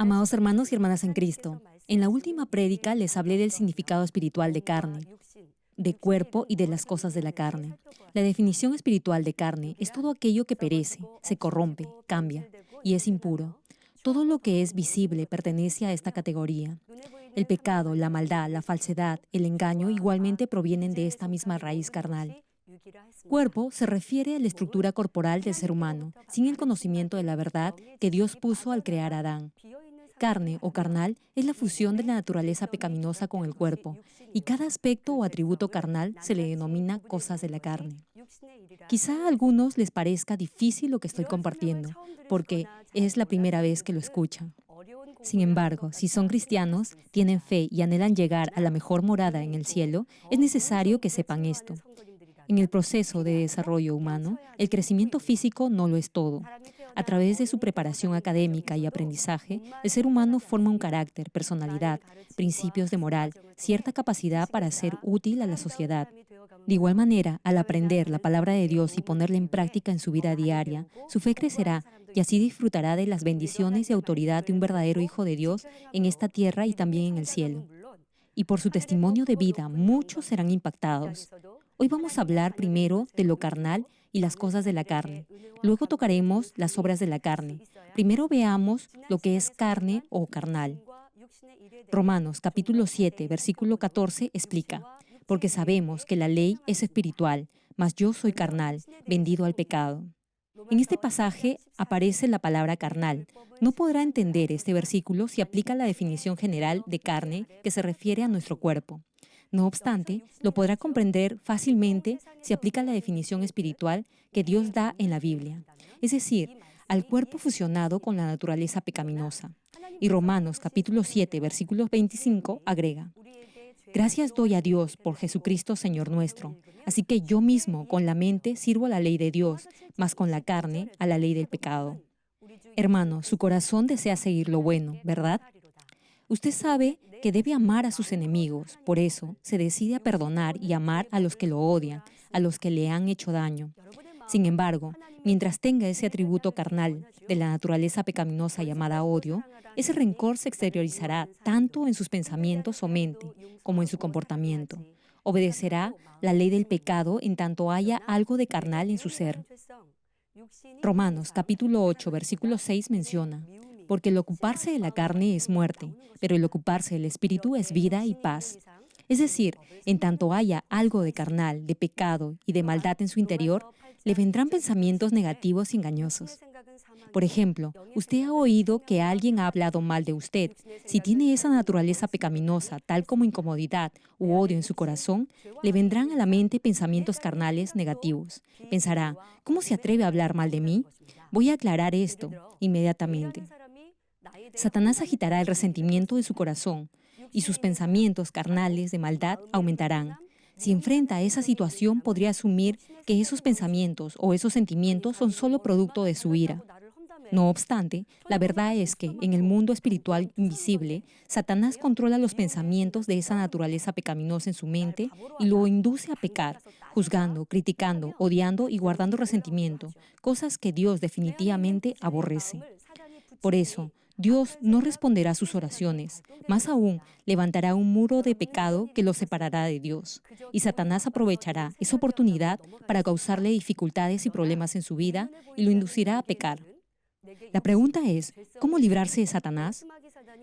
Amados hermanos y hermanas en Cristo, en la última prédica les hablé del significado espiritual de carne, de cuerpo y de las cosas de la carne. La definición espiritual de carne es todo aquello que perece, se corrompe, cambia y es impuro. Todo lo que es visible pertenece a esta categoría. El pecado, la maldad, la falsedad, el engaño igualmente provienen de esta misma raíz carnal. Cuerpo se refiere a la estructura corporal del ser humano, sin el conocimiento de la verdad que Dios puso al crear a Adán. Carne o carnal es la fusión de la naturaleza pecaminosa con el cuerpo, y cada aspecto o atributo carnal se le denomina cosas de la carne. Quizá a algunos les parezca difícil lo que estoy compartiendo, porque es la primera vez que lo escuchan. Sin embargo, si son cristianos, tienen fe y anhelan llegar a la mejor morada en el cielo, es necesario que sepan esto. En el proceso de desarrollo humano, el crecimiento físico no lo es todo. A través de su preparación académica y aprendizaje, el ser humano forma un carácter, personalidad, principios de moral, cierta capacidad para ser útil a la sociedad. De igual manera, al aprender la palabra de Dios y ponerla en práctica en su vida diaria, su fe crecerá y así disfrutará de las bendiciones y autoridad de un verdadero Hijo de Dios en esta tierra y también en el cielo. Y por su testimonio de vida, muchos serán impactados. Hoy vamos a hablar primero de lo carnal y las cosas de la carne. Luego tocaremos las obras de la carne. Primero veamos lo que es carne o carnal. Romanos capítulo 7, versículo 14 explica: porque sabemos que la ley es espiritual, mas yo soy carnal, vendido al pecado. En este pasaje aparece la palabra carnal. No podrá entender este versículo si aplica la definición general de carne que se refiere a nuestro cuerpo. No obstante, lo podrá comprender fácilmente si aplica la definición espiritual que Dios da en la Biblia, es decir, al cuerpo fusionado con la naturaleza pecaminosa. Y Romanos capítulo 7, versículos 25 agrega: gracias doy a Dios por Jesucristo Señor nuestro. Así que yo mismo con la mente sirvo a la ley de Dios, mas con la carne a la ley del pecado. Hermano, su corazón desea seguir lo bueno, ¿verdad? Usted sabe que debe amar a sus enemigos, por eso se decide a perdonar y amar a los que lo odian, a los que le han hecho daño. Sin embargo, mientras tenga ese atributo carnal de la naturaleza pecaminosa llamada odio, ese rencor se exteriorizará tanto en sus pensamientos o mente como en su comportamiento. Obedecerá la ley del pecado en tanto haya algo de carnal en su ser. Romanos capítulo 8, versículo 6 menciona: porque el ocuparse de la carne es muerte, pero el ocuparse del espíritu es vida y paz. Es decir, en tanto haya algo de carnal, de pecado y de maldad en su interior, le vendrán pensamientos negativos y engañosos. Por ejemplo, usted ha oído que alguien ha hablado mal de usted. Si tiene esa naturaleza pecaminosa, tal como incomodidad u odio en su corazón, le vendrán a la mente pensamientos carnales negativos. Pensará: ¿cómo se atreve a hablar mal de mí? Voy a aclarar esto inmediatamente. Satanás agitará el resentimiento de su corazón y sus pensamientos carnales de maldad aumentarán. Si enfrenta a esa situación, podría asumir que esos pensamientos o esos sentimientos son solo producto de su ira. No obstante, la verdad es que en el mundo espiritual invisible, Satanás controla los pensamientos de esa naturaleza pecaminosa en su mente y lo induce a pecar, juzgando, criticando, odiando y guardando resentimiento, cosas que Dios definitivamente aborrece. Por eso, Dios no responderá a sus oraciones, más aún levantará un muro de pecado que lo separará de Dios. Y Satanás aprovechará esa oportunidad para causarle dificultades y problemas en su vida y lo inducirá a pecar. La pregunta es: ¿cómo librarse de Satanás?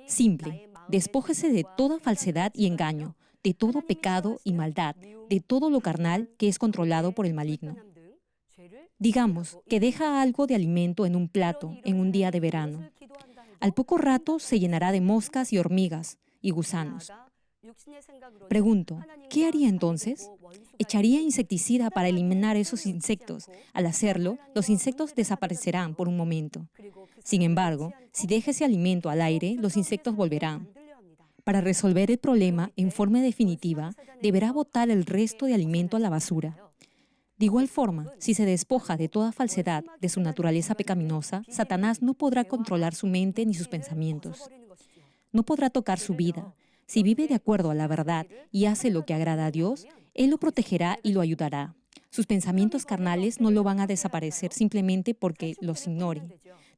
Simple: despójese de toda falsedad y engaño, de todo pecado y maldad, de todo lo carnal que es controlado por el maligno. Digamos que deja algo de alimento en un plato en un día de verano. Al poco rato se llenará de moscas y hormigas y gusanos. Pregunto, ¿qué haría entonces? Echaría insecticida para eliminar esos insectos. Al hacerlo, los insectos desaparecerán por un momento. Sin embargo, si deja ese alimento al aire, los insectos volverán. Para resolver el problema en forma definitiva, deberá botar el resto de alimento a la basura. De igual forma, si se despoja de toda falsedad de su naturaleza pecaminosa, Satanás no podrá controlar su mente ni sus pensamientos. No podrá tocar su vida. Si vive de acuerdo a la verdad y hace lo que agrada a Dios, Él lo protegerá y lo ayudará. Sus pensamientos carnales no lo van a desaparecer simplemente porque los ignore.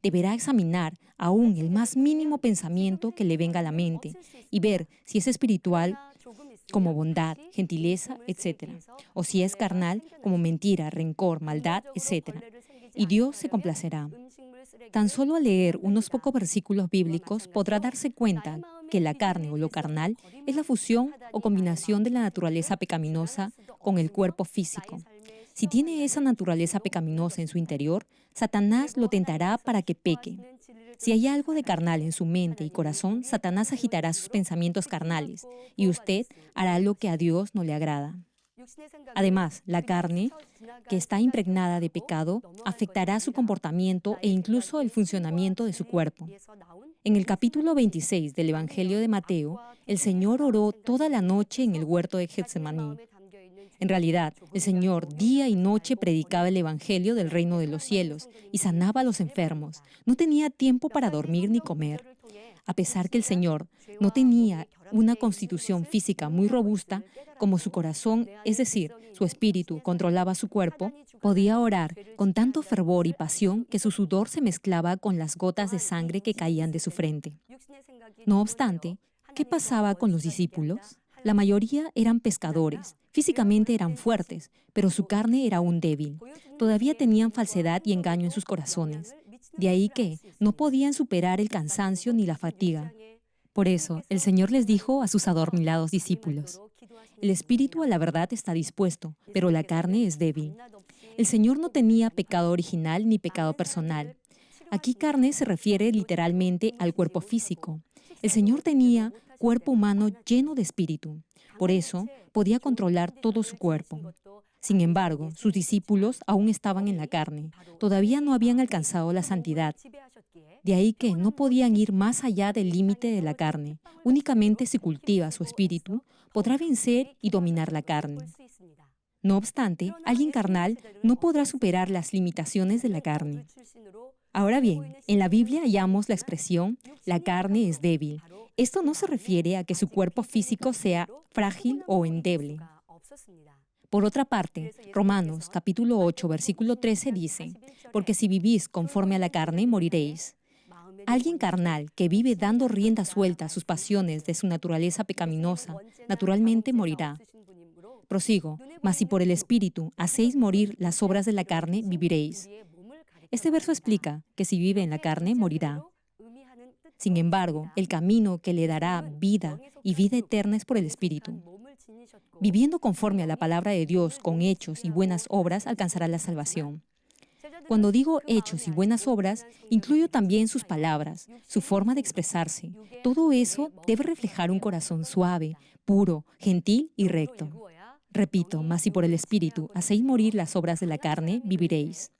deberá examinar aún el más mínimo pensamiento que le venga a la mente y ver si es espiritual como bondad, gentileza, etc. O si es carnal como mentira, rencor, maldad, etc. Y Dios se complacerá. Tan solo al leer unos pocos versículos bíblicos podrá darse cuenta que la carne o lo carnal es la fusión o combinación de la naturaleza pecaminosa con el cuerpo físico. Si tiene esa naturaleza pecaminosa en su interior, Satanás lo tentará para que peque. Si hay algo de carnal en su mente y corazón, Satanás agitará sus pensamientos carnales y usted hará lo que a Dios no le agrada. Además, la carne, que está impregnada de pecado, afectará su comportamiento e incluso el funcionamiento de su cuerpo. En el capítulo 26 del Evangelio de Mateo, el Señor oró toda la noche en el huerto de Getsemaní. En realidad, el Señor día y noche predicaba el Evangelio del reino de los cielos y sanaba a los enfermos. No tenía tiempo para dormir ni comer. A pesar que el Señor no tenía una constitución física muy robusta, como su corazón, es decir, su espíritu, controlaba su cuerpo, podía orar con tanto fervor y pasión que su sudor se mezclaba con las gotas de sangre que caían de su frente. No obstante, ¿qué pasaba con los discípulos? La mayoría eran pescadores, físicamente eran fuertes, pero su carne era aún débil. Todavía tenían falsedad y engaño en sus corazones. De ahí que no podían superar el cansancio ni la fatiga. Por eso, el Señor les dijo a sus adormilados discípulos: el espíritu a la verdad está dispuesto, pero la carne es débil. El Señor no tenía pecado original ni pecado personal. Aquí carne se refiere literalmente al cuerpo físico. El Señor tenía cuerpo humano lleno de espíritu. Por eso, podía controlar todo su cuerpo. Sin embargo, sus discípulos aún estaban en la carne. Todavía no habían alcanzado la santidad. De ahí que no podían ir más allá del límite de la carne. Únicamente si cultiva su espíritu, podrá vencer y dominar la carne. No obstante, alguien carnal no podrá superar las limitaciones de la carne. Ahora bien, en la Biblia hallamos la expresión «la carne es débil». Esto no se refiere a que su cuerpo físico sea frágil o endeble. Por otra parte, Romanos capítulo 8, versículo 13 dice: «Porque si vivís conforme a la carne, moriréis». Alguien carnal que vive dando rienda suelta a sus pasiones de su naturaleza pecaminosa, naturalmente morirá. Prosigo, mas si por el Espíritu hacéis morir las obras de la carne, viviréis. Este verso explica que si vive en la carne, morirá. Sin embargo, el camino que le dará vida y vida eterna es por el Espíritu. Viviendo conforme a la palabra de Dios con hechos y buenas obras, alcanzará la salvación. Cuando digo hechos y buenas obras, incluyo también sus palabras, su forma de expresarse. Todo eso debe reflejar un corazón suave, puro, gentil y recto. Repito, mas si por el Espíritu hacéis morir las obras de la carne, viviréis.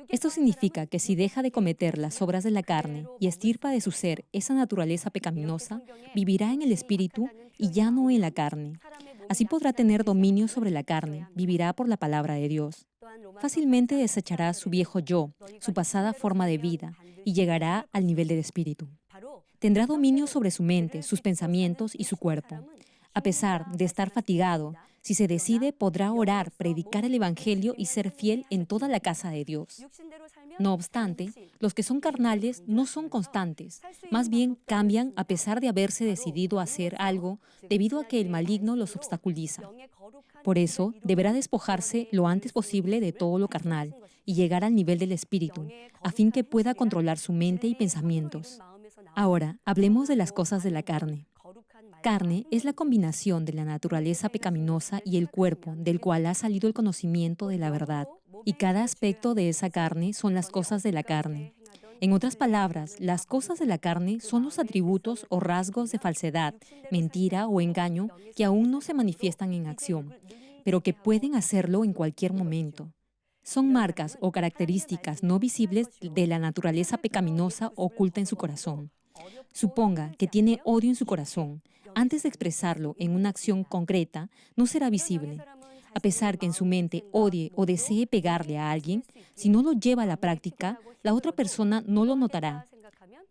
Esto significa que si deja de cometer las obras de la carne y estirpa de su ser esa naturaleza pecaminosa, vivirá en el Espíritu y ya no en la carne. Así podrá tener dominio sobre la carne, vivirá por la palabra de Dios. Fácilmente desechará su viejo yo, su pasada forma de vida, y llegará al nivel del Espíritu. Tendrá dominio sobre su mente, sus pensamientos y su cuerpo. A pesar de estar fatigado, si se decide, podrá orar, predicar el Evangelio y ser fiel en toda la casa de Dios. No obstante, los que son carnales no son constantes, más bien cambian a pesar de haberse decidido a hacer algo debido a que el maligno los obstaculiza. Por eso, deberá despojarse lo antes posible de todo lo carnal y llegar al nivel del Espíritu, a fin que pueda controlar su mente y pensamientos. Ahora, hablemos de las cosas de la carne. Carne es la combinación de la naturaleza pecaminosa y el cuerpo, del cual ha salido el conocimiento de la verdad. Y cada aspecto de esa carne son las cosas de la carne. En otras palabras, las cosas de la carne son los atributos o rasgos de falsedad, mentira o engaño que aún no se manifiestan en acción, pero que pueden hacerlo en cualquier momento. Son marcas o características no visibles de la naturaleza pecaminosa oculta en su corazón. Suponga que tiene odio en su corazón. Antes de expresarlo en una acción concreta, no será visible. A pesar que en su mente odie o desee pegarle a alguien, si no lo lleva a la práctica, la otra persona no lo notará.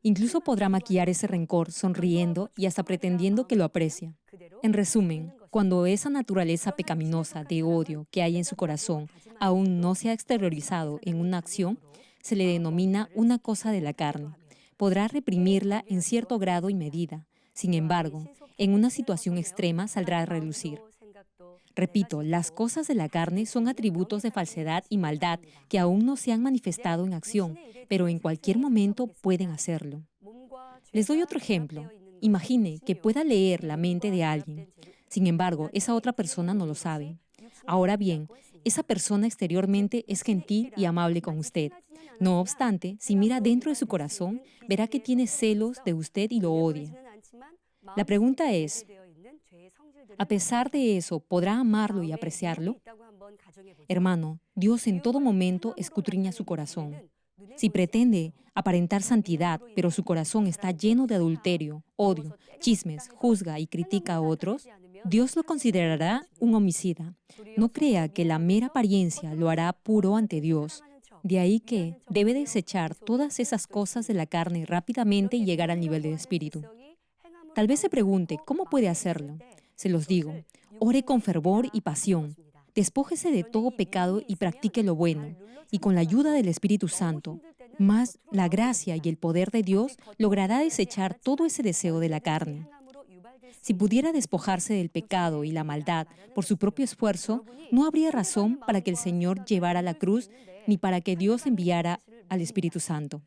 Incluso podrá maquillar ese rencor sonriendo y hasta pretendiendo que lo aprecia. En resumen, cuando esa naturaleza pecaminosa de odio que hay en su corazón aún no se ha exteriorizado en una acción, se le denomina una cosa de la carne. Podrá reprimirla en cierto grado y medida. Sin embargo, en una situación extrema saldrá a relucir. Repito, las cosas de la carne son atributos de falsedad y maldad que aún no se han manifestado en acción, pero en cualquier momento pueden hacerlo. Les doy otro ejemplo. Imagine que pueda leer la mente de alguien. Sin embargo, esa otra persona no lo sabe. Ahora bien, esa persona exteriormente es gentil y amable con usted. No obstante, si mira dentro de su corazón, verá que tiene celos de usted y lo odia. La pregunta es, a pesar de eso, ¿podrá amarlo y apreciarlo? Hermano, Dios en todo momento escudriña su corazón. Si pretende aparentar santidad, pero su corazón está lleno de adulterio, odio, chismes, juzga y critica a otros, Dios lo considerará un homicida. No crea que la mera apariencia lo hará puro ante Dios. De ahí que debe desechar todas esas cosas de la carne rápidamente y llegar al nivel del espíritu. Tal vez se pregunte, ¿cómo puede hacerlo? Se los digo, ore con fervor y pasión. Despójese de todo pecado y practique lo bueno. Y con la ayuda del Espíritu Santo, más la gracia y el poder de Dios logrará desechar todo ese deseo de la carne. Si pudiera despojarse del pecado y la maldad por su propio esfuerzo, no habría razón para que el Señor llevara la cruz ni para que Dios enviara al Espíritu Santo.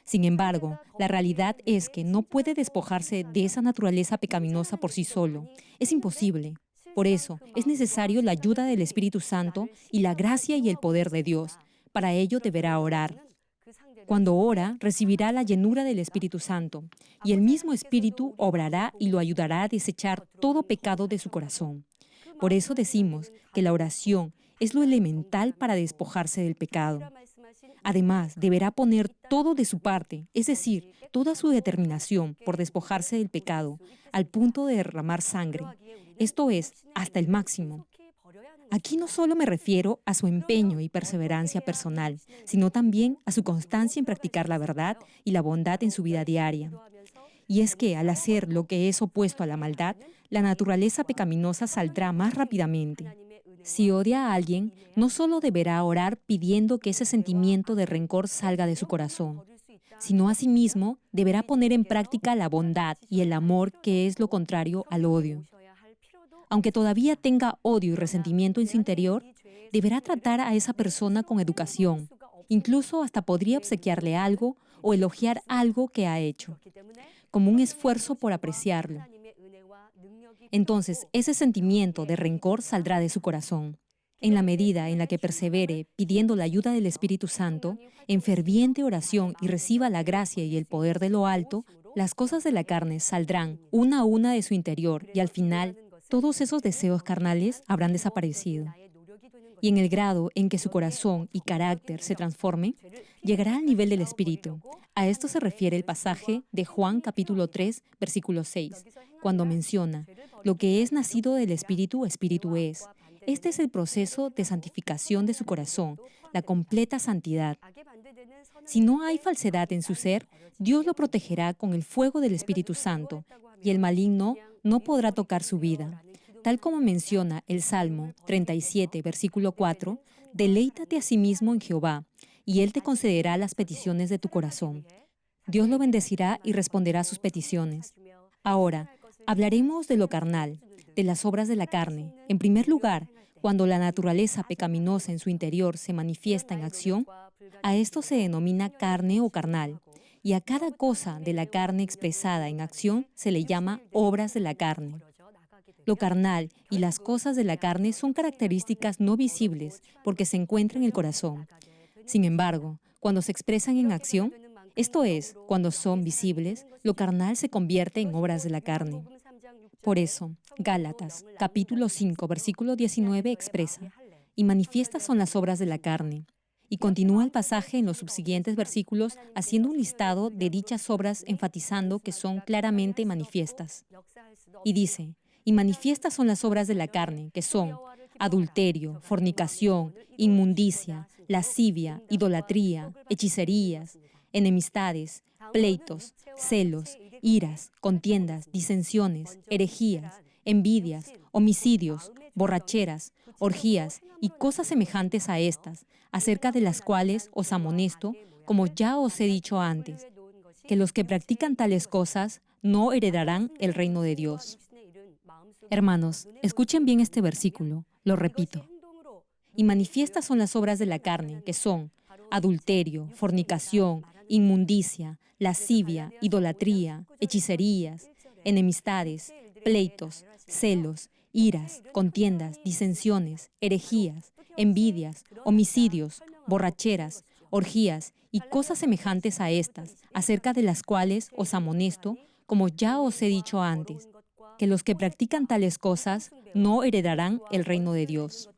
Sin embargo, la realidad es que no puede despojarse de esa naturaleza pecaminosa por sí solo. Es imposible. Por eso, es necesario la ayuda del Espíritu Santo y la gracia y el poder de Dios. Para ello deberá orar. Cuando ora, recibirá la llenura del Espíritu Santo, y el mismo Espíritu obrará y lo ayudará a desechar todo pecado de su corazón. Por eso decimos que la oración es lo elemental para despojarse del pecado. Además, deberá poner todo de su parte, es decir, toda su determinación por despojarse del pecado, al punto de derramar sangre. Esto es, hasta el máximo. Aquí no solo me refiero a su empeño y perseverancia personal, sino también a su constancia en practicar la verdad y la bondad en su vida diaria. Y es que al hacer lo que es opuesto a la maldad, la naturaleza pecaminosa saldrá más rápidamente. Si odia a alguien, no solo deberá orar pidiendo que ese sentimiento de rencor salga de su corazón, sino asimismo deberá poner en práctica la bondad y el amor, que es lo contrario al odio. Aunque todavía tenga odio y resentimiento en su interior, deberá tratar a esa persona con educación. Incluso hasta podría obsequiarle algo o elogiar algo que ha hecho, como un esfuerzo por apreciarlo. Entonces, ese sentimiento de rencor saldrá de su corazón. En la medida en la que persevere pidiendo la ayuda del Espíritu Santo, en ferviente oración y reciba la gracia y el poder de lo alto, las cosas de la carne saldrán una a una de su interior y al final todos esos deseos carnales habrán desaparecido. Y en el grado en que su corazón y carácter se transformen, llegará al nivel del Espíritu. A esto se refiere el pasaje de Juan capítulo 3, versículo 6, cuando menciona, lo que es nacido del Espíritu, Espíritu es. Este es el proceso de santificación de su corazón, la completa santidad. Si no hay falsedad en su ser, Dios lo protegerá con el fuego del Espíritu Santo, y el maligno no podrá tocar su vida. Tal como menciona el Salmo 37, versículo 4, deleítate a sí mismo en Jehová, y Él te concederá las peticiones de tu corazón. Dios lo bendecirá y responderá a sus peticiones. Ahora, hablaremos de lo carnal, de las obras de la carne. En primer lugar, cuando la naturaleza pecaminosa en su interior se manifiesta en acción, a esto se denomina carne o carnal, y a cada cosa de la carne expresada en acción se le llama obras de la carne. Lo carnal y las cosas de la carne son características no visibles porque se encuentran en el corazón. Sin embargo, cuando se expresan en acción, esto es, cuando son visibles, lo carnal se convierte en obras de la carne. Por eso, Gálatas, capítulo 5, versículo 19 expresa, y manifiestas son las obras de la carne. Y continúa el pasaje en los subsiguientes versículos haciendo un listado de dichas obras enfatizando que son claramente manifiestas. Y dice, y manifiestas son las obras de la carne, que son adulterio, fornicación, inmundicia, lascivia, idolatría, hechicerías, enemistades, pleitos, celos, iras, contiendas, disensiones, herejías, envidias, homicidios, borracheras, orgías y cosas semejantes a estas, acerca de las cuales os amonesto, como ya os he dicho antes, que los que practican tales cosas no heredarán el reino de Dios. Hermanos, escuchen bien este versículo, lo repito. Y manifiestas son las obras de la carne, que son adulterio, fornicación, inmundicia, lascivia, idolatría, hechicerías, enemistades, pleitos, celos, iras, contiendas, disensiones, herejías, envidias, homicidios, borracheras, orgías y cosas semejantes a estas, acerca de las cuales os amonesto, como ya os he dicho antes, que los que practican tales cosas no heredarán el reino de Dios.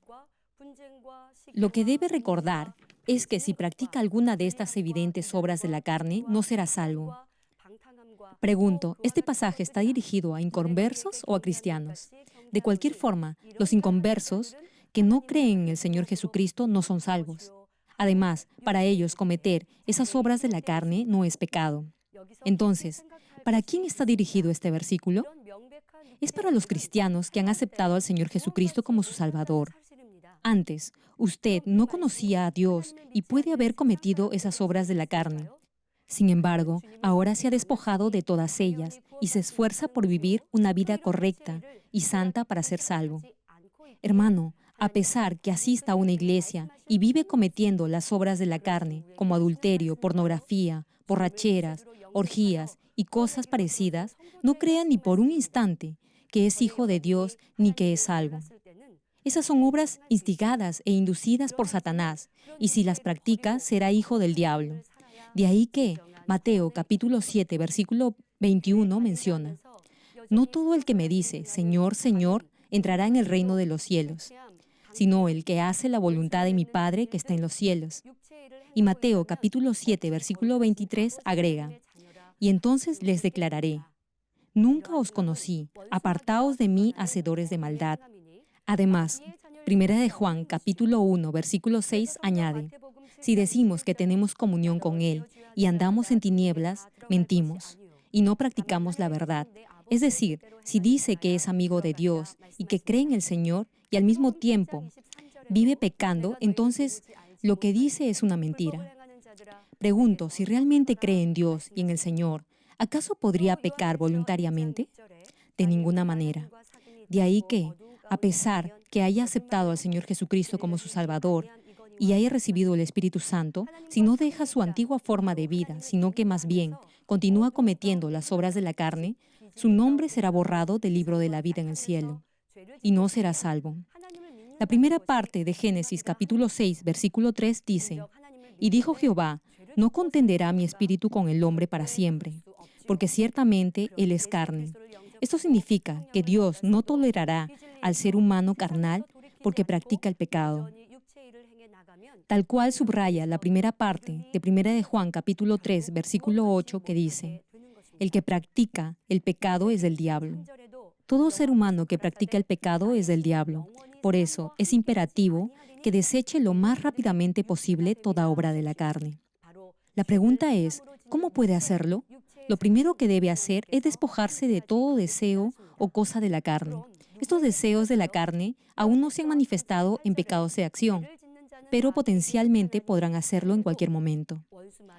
Lo que debe recordar es que si practica alguna de estas evidentes obras de la carne, no será salvo. Pregunto, ¿este pasaje está dirigido a inconversos o a cristianos? De cualquier forma, los inconversos que no creen en el Señor Jesucristo no son salvos. Además, para ellos cometer esas obras de la carne no es pecado. Entonces, ¿para quién está dirigido este versículo? Es para los cristianos que han aceptado al Señor Jesucristo como su Salvador. Antes, usted no conocía a Dios y puede haber cometido esas obras de la carne. Sin embargo, ahora se ha despojado de todas ellas y se esfuerza por vivir una vida correcta y santa para ser salvo. Hermano, a pesar que asista a una iglesia y vive cometiendo las obras de la carne, como adulterio, pornografía, borracheras, orgías y cosas parecidas, no crea ni por un instante que es hijo de Dios ni que es salvo. Esas son obras instigadas e inducidas por Satanás, y si las practica, será hijo del diablo. De ahí que Mateo capítulo 7, versículo 21 menciona: no todo el que me dice, Señor, Señor, entrará en el reino de los cielos, sino el que hace la voluntad de mi Padre que está en los cielos. Y Mateo capítulo 7, versículo 23 agrega: y entonces les declararé: nunca os conocí, apartaos de mí, hacedores de maldad. Además, Primera de Juan, capítulo 1, versículo 6, añade: si decimos que tenemos comunión con Él y andamos en tinieblas, mentimos y no practicamos la verdad. Es decir, si dice que es amigo de Dios y que cree en el Señor y al mismo tiempo vive pecando, entonces lo que dice es una mentira. Pregunto, si realmente cree en Dios y en el Señor, ¿acaso podría pecar voluntariamente? De ninguna manera. De ahí que, a pesar que haya aceptado al Señor Jesucristo como su Salvador y haya recibido el Espíritu Santo, si no deja su antigua forma de vida, sino que más bien continúa cometiendo las obras de la carne, su nombre será borrado del libro de la vida en el cielo y no será salvo. La primera parte de Génesis capítulo 6, versículo 3 dice: y dijo Jehová, no contenderá mi espíritu con el hombre para siempre, porque ciertamente él es carne. Esto significa que Dios no tolerará al ser humano carnal porque practica el pecado. Tal cual subraya la primera parte de Primera de Juan capítulo 3, versículo 8, que dice: el que practica el pecado es del diablo. Todo ser humano que practica el pecado es del diablo. Por eso es imperativo que deseche lo más rápidamente posible toda obra de la carne. La pregunta es, ¿cómo puede hacerlo? Lo primero que debe hacer es despojarse de todo deseo o cosa de la carne. Estos deseos de la carne aún no se han manifestado en pecados de acción, pero potencialmente podrán hacerlo en cualquier momento.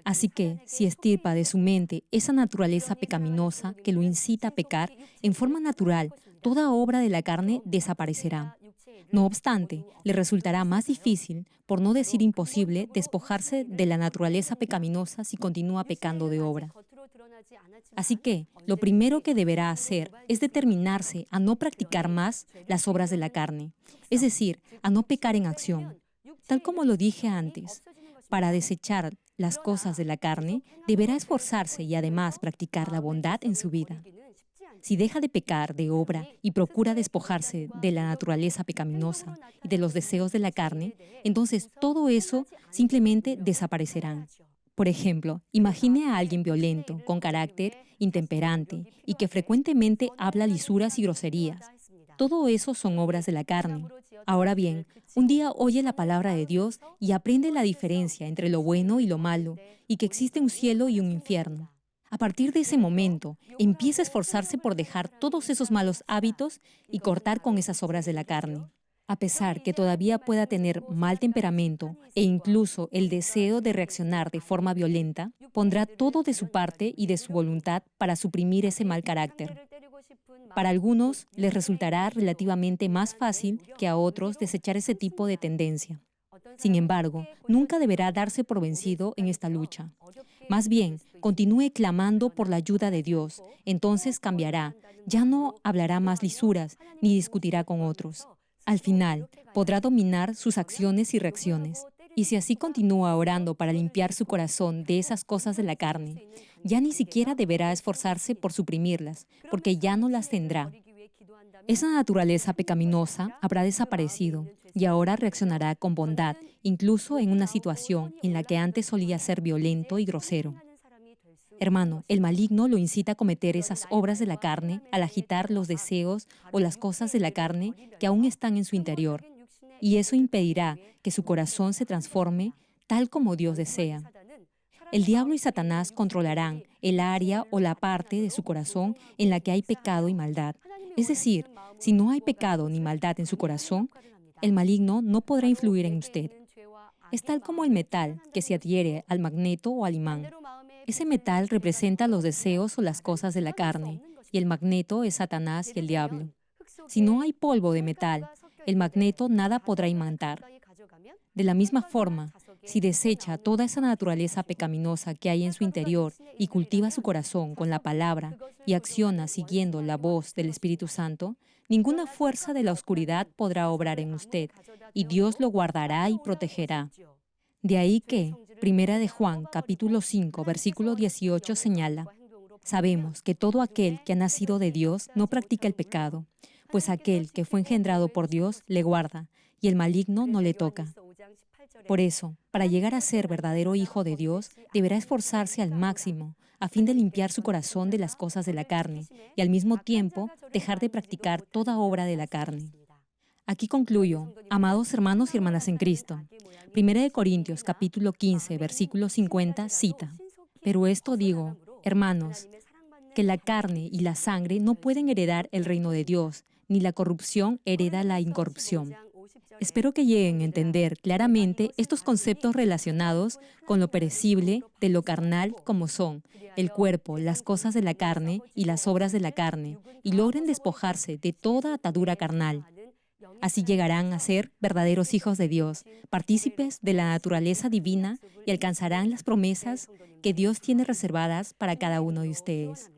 Así que, si extirpa de su mente esa naturaleza pecaminosa que lo incita a pecar, en forma natural, toda obra de la carne desaparecerá. No obstante, le resultará más difícil, por no decir imposible, despojarse de la naturaleza pecaminosa si continúa pecando de obra. Así que, lo primero que deberá hacer es determinarse a no practicar más las obras de la carne, es decir, a no pecar en acción. Tal como lo dije antes, para desechar las cosas de la carne, deberá esforzarse y además practicar la bondad en su vida. Si deja de pecar de obra y procura despojarse de la naturaleza pecaminosa y de los deseos de la carne, entonces todo eso simplemente desaparecerá. Por ejemplo, imagine a alguien violento, con carácter intemperante y que frecuentemente habla lisuras y groserías. Todo eso son obras de la carne. Ahora bien, un día oye la palabra de Dios y aprende la diferencia entre lo bueno y lo malo, y que existe un cielo y un infierno. A partir de ese momento, empieza a esforzarse por dejar todos esos malos hábitos y cortar con esas obras de la carne. A pesar que todavía pueda tener mal temperamento e incluso el deseo de reaccionar de forma violenta, pondrá todo de su parte y de su voluntad para suprimir ese mal carácter. Para algunos les resultará relativamente más fácil que a otros desechar ese tipo de tendencia. Sin embargo, nunca deberá darse por vencido en esta lucha. Más bien, continúe clamando por la ayuda de Dios. Entonces cambiará. Ya no hablará más lisuras ni discutirá con otros. Al final, podrá dominar sus acciones y reacciones. Y si así continúa orando para limpiar su corazón de esas cosas de la carne, ya ni siquiera deberá esforzarse por suprimirlas, porque ya no las tendrá. Esa naturaleza pecaminosa habrá desaparecido y ahora reaccionará con bondad, incluso en una situación en la que antes solía ser violento y grosero. Hermano, el maligno lo incita a cometer esas obras de la carne al agitar los deseos o las cosas de la carne que aún están en su interior, y eso impedirá que su corazón se transforme tal como Dios desea. El diablo y Satanás controlarán el área o la parte de su corazón en la que hay pecado y maldad. Es decir, si no hay pecado ni maldad en su corazón, el maligno no podrá influir en usted. Es tal como el metal que se adhiere al magneto o al imán. Ese metal representa los deseos o las cosas de la carne, y el magneto es Satanás y el diablo. Si no hay polvo de metal, el magneto nada podrá imantar. De la misma forma, si desecha toda esa naturaleza pecaminosa que hay en su interior y cultiva su corazón con la palabra y acciona siguiendo la voz del Espíritu Santo, ninguna fuerza de la oscuridad podrá obrar en usted, y Dios lo guardará y protegerá. De ahí que, Primera de Juan, capítulo 5, versículo 18 señala: sabemos que todo aquel que ha nacido de Dios no practica el pecado, pues aquel que fue engendrado por Dios le guarda, y el maligno no le toca. Por eso, para llegar a ser verdadero hijo de Dios, deberá esforzarse al máximo, a fin de limpiar su corazón de las cosas de la carne, y al mismo tiempo dejar de practicar toda obra de la carne. Aquí concluyo, amados hermanos y hermanas en Cristo. 1 Corintios capítulo 15, versículo 50 cita: pero esto digo, hermanos, que la carne y la sangre no pueden heredar el reino de Dios, ni la corrupción hereda la incorrupción. Espero que lleguen a entender claramente estos conceptos relacionados con lo perecible de lo carnal como son el cuerpo, las cosas de la carne y las obras de la carne, y logren despojarse de toda atadura carnal. Así llegarán a ser verdaderos hijos de Dios, partícipes de la naturaleza divina y alcanzarán las promesas que Dios tiene reservadas para cada uno de ustedes.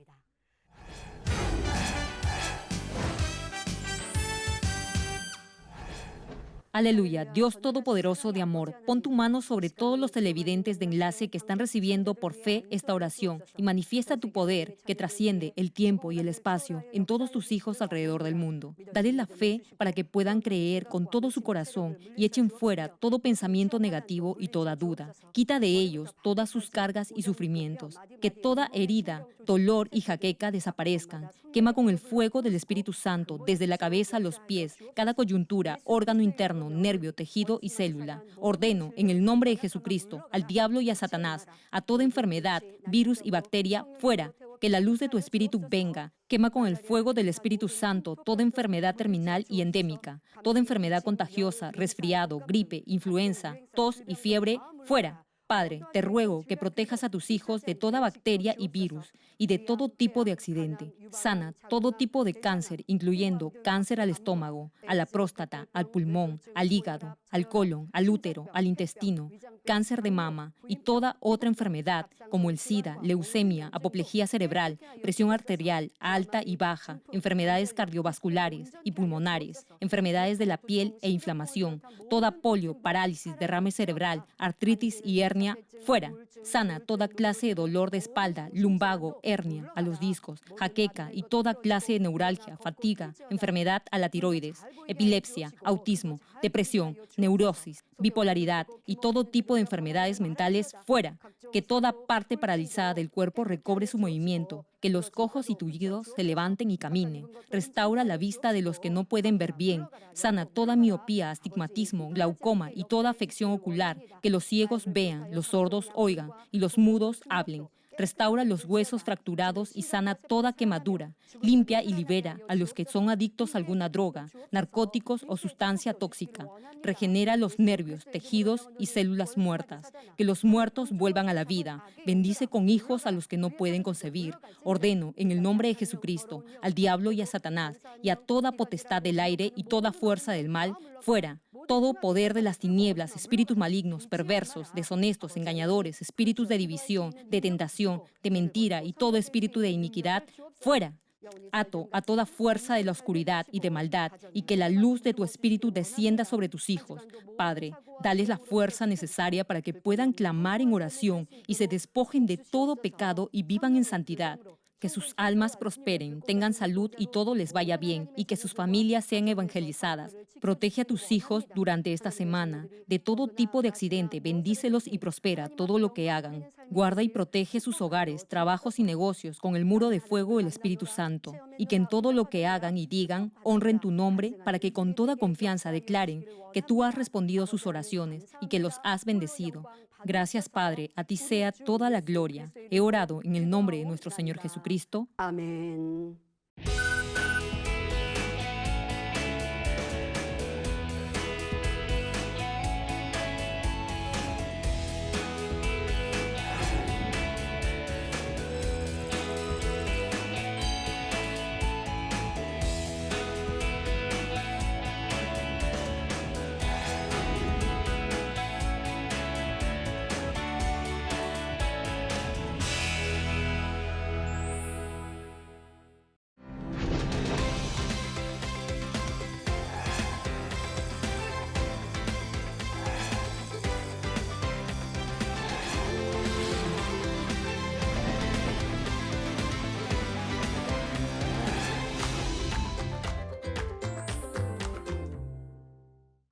Aleluya, Dios Todopoderoso de amor, pon tu mano sobre todos los televidentes de Enlace que están recibiendo por fe esta oración y manifiesta tu poder que trasciende el tiempo y el espacio en todos tus hijos alrededor del mundo. Dale la fe para que puedan creer con todo su corazón y echen fuera todo pensamiento negativo y toda duda. Quita de ellos todas sus cargas y sufrimientos. Que toda herida, dolor y jaqueca desaparezcan. Quema con el fuego del Espíritu Santo desde la cabeza a los pies, cada coyuntura, órgano interno, nervio, tejido y célula. Ordeno, en el nombre de Jesucristo, al diablo y a Satanás, a toda enfermedad, virus y bacteria, fuera. Que la luz de tu Espíritu venga. Quema con el fuego del Espíritu Santo toda enfermedad terminal y endémica, toda enfermedad contagiosa, resfriado, gripe, influenza, tos y fiebre, fuera. Padre, te ruego que protejas a tus hijos de toda bacteria y virus y de todo tipo de accidente. Sana todo tipo de cáncer, incluyendo cáncer al estómago, a la próstata, al pulmón, al hígado, al colon, al útero, al intestino, cáncer de mama y toda otra enfermedad como el SIDA, leucemia, apoplejía cerebral, presión arterial alta y baja, enfermedades cardiovasculares y pulmonares, enfermedades de la piel e inflamación, toda polio, parálisis, derrame cerebral, artritis y hernia, fuera. Sana toda clase de dolor de espalda, lumbago, hernia, a los discos, jaqueca y toda clase de neuralgia, fatiga, enfermedad a la tiroides, epilepsia, autismo, depresión, neurosis, bipolaridad y todo tipo de enfermedades mentales, fuera. Que toda parte paralizada del cuerpo recobre su movimiento, que los cojos y tullidos se levanten y caminen. Restaura la vista de los que no pueden ver bien. Sana toda miopía, astigmatismo, glaucoma y toda afección ocular. Que los ciegos vean, los sordos oigan y los mudos hablen. Restaura los huesos fracturados y sana toda quemadura. Limpia y libera a los que son adictos a alguna droga, narcóticos o sustancia tóxica. Regenera los nervios, tejidos y células muertas. Que los muertos vuelvan a la vida. Bendice con hijos a los que no pueden concebir. Ordeno, en el nombre de Jesucristo, al diablo y a Satanás, y a toda potestad del aire y toda fuerza del mal, fuera. Todo poder de las tinieblas, espíritus malignos, perversos, deshonestos, engañadores, espíritus de división, de tentación, de mentira y todo espíritu de iniquidad, fuera. Ato a toda fuerza de la oscuridad y de maldad, y que la luz de tu espíritu descienda sobre tus hijos. Padre, dales la fuerza necesaria para que puedan clamar en oración y se despojen de todo pecado y vivan en santidad. Que sus almas prosperen, tengan salud y todo les vaya bien, y que sus familias sean evangelizadas. Protege a tus hijos durante esta semana de todo tipo de accidente, bendícelos y prospera todo lo que hagan. Guarda y protege sus hogares, trabajos y negocios con el muro de fuego del Espíritu Santo, y que en todo lo que hagan y digan honren tu nombre, para que con toda confianza declaren que tú has respondido a sus oraciones y que los has bendecido. Gracias, Padre, a ti sea toda la gloria. He orado en el nombre de nuestro Señor Jesucristo. 아멘.